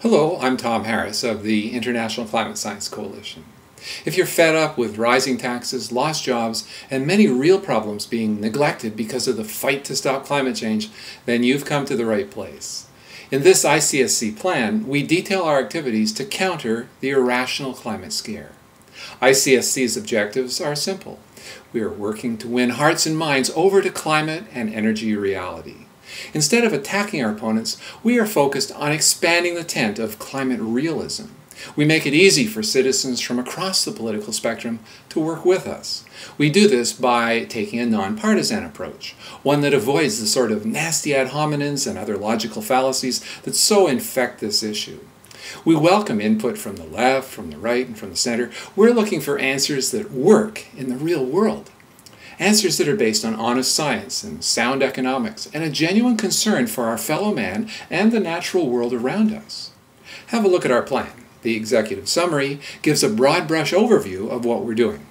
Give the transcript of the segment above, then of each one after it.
Hello, I'm Tom Harris of the International Climate Science Coalition. If you're fed up with rising taxes, lost jobs, and many real problems being neglected because of the fight to stop climate change, then you've come to the right place. In this ICSC plan, we detail our activities to counter the irrational climate scare. ICSC's objectives are simple. We are working to win hearts and minds over to climate and energy reality. Instead of attacking our opponents, we are focused on expanding the tent of climate realism. We make it easy for citizens from across the political spectrum to work with us. We do this by taking a nonpartisan approach, one that avoids the sort of nasty ad hominems and other logical fallacies that so infect this issue. We welcome input from the left, from the right, and from the center. We're looking for answers that work in the real world. Answers that are based on honest science and sound economics and a genuine concern for our fellow man and the natural world around us. Have a look at our plan. The executive summary gives a broad brush overview of what we're doing.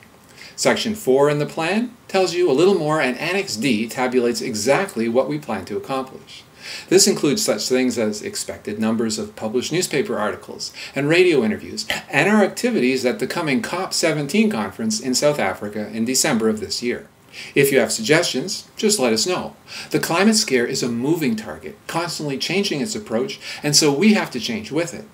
Section 4 in the plan tells you a little more, and Annex D tabulates exactly what we plan to accomplish. This includes such things as expected numbers of published newspaper articles and radio interviews, and our activities at the coming COP17 conference in South Africa in December of this year. If you have suggestions, just let us know. The climate scare is a moving target, constantly changing its approach, and so we have to change with it.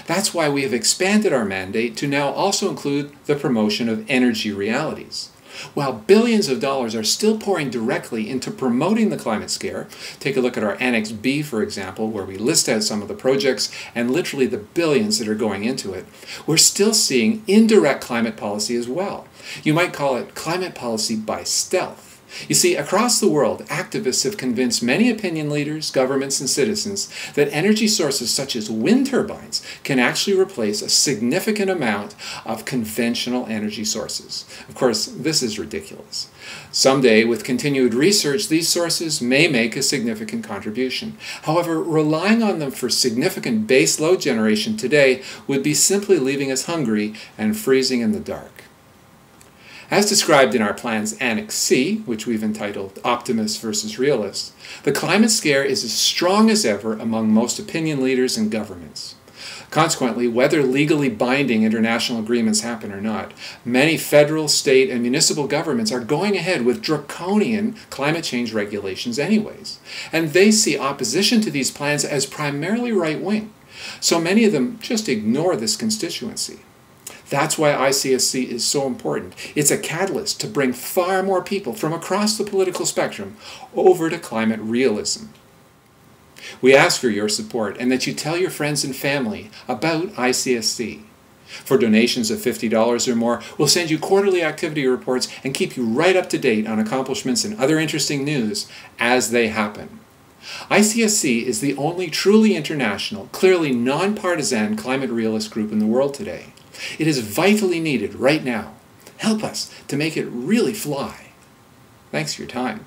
That's why we have expanded our mandate to now also include the promotion of energy realities. While billions of dollars are still pouring directly into promoting the climate scare, take a look at our Annex B, for example, where we list out some of the projects and literally the billions that are going into it, we're still seeing indirect climate policy as well. You might call it climate policy by stealth. You see, across the world, activists have convinced many opinion leaders, governments, and citizens that energy sources such as wind turbines can actually replace a significant amount of conventional energy sources. Of course, this is ridiculous. Someday, with continued research, these sources may make a significant contribution. However, relying on them for significant base load generation today would be simply leaving us hungry and freezing in the dark. As described in our plan's Annex C, which we've entitled Optimists versus Realists, the climate scare is as strong as ever among most opinion leaders and governments. Consequently, whether legally binding international agreements happen or not, many federal, state, and municipal governments are going ahead with draconian climate change regulations anyways. And they see opposition to these plans as primarily right-wing. So many of them just ignore this constituency. That's why ICSC is so important. It's a catalyst to bring far more people from across the political spectrum over to climate realism. We ask for your support and that you tell your friends and family about ICSC. For donations of $50 or more, we'll send you quarterly activity reports and keep you right up to date on accomplishments and other interesting news as they happen. ICSC is the only truly international, clearly nonpartisan climate realist group in the world today. It is vitally needed right now. Help us to make it really fly. Thanks for your time.